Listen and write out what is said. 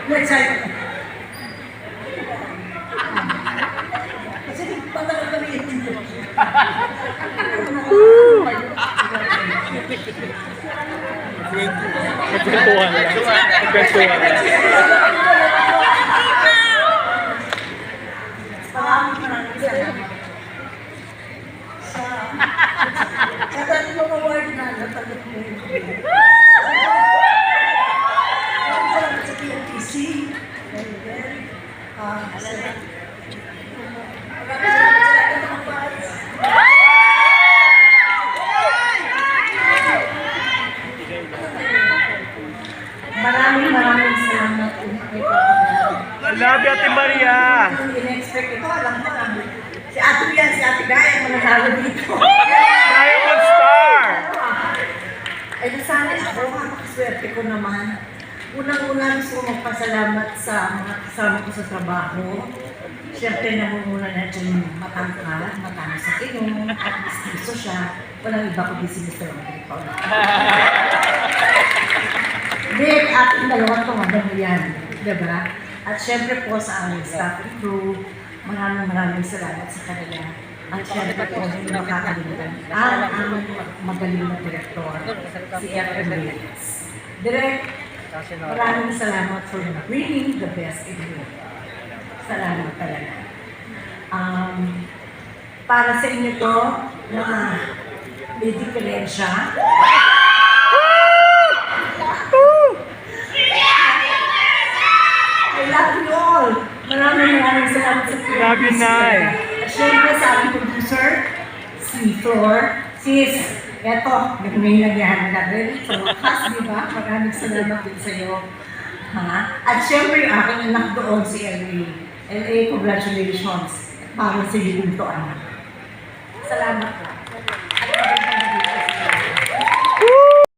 Let's say, kasi patagal kami yung introduction. Nagkwentuhan lang. Nagkwentuhan lang. Maraming salamat. Sa tatlong award na natanggap mo yun. Salamat sa PNPC. Maraming salamat. I love you, Ate Maria. In-expect ito, alam mo lang. Si Ate yan, si Ate Gaya, mananalo dito. Diamond Star! Ay, nasanay ako, makaswerte ko naman. Unang-una gusto ko magpasalamat sa mga kasama ko sa trabaho. Siyempre, namumuna na dyan yung matangkad, matangkad sa inom, at gusto siya. Walang iba kundi si Mr. Rodrigo. Dave, ating dalawa itong ano yan, diba? At siyempre po sa aming staff and crew, maraming salamat sa kanila. At siyempre po, hindi makakalimutan ang aming magaling na direktor, si F.M. Reyes. Direk, maraming salamat for bringing the best in you. Salamat talaga. Para sa inyo to, na may diferensya, I love you all. Maraming salamat sa PNPC. Love you, Nay. At syempre sa ating producer, si Flor. Sis, eto, may nagyahan na rin. Sa wakas, di ba? Maraming salamat din sa'yo. At syempre yung aking anak doon, si LA. LA, congratulations. Para sa iyo to, anak. Salamat po.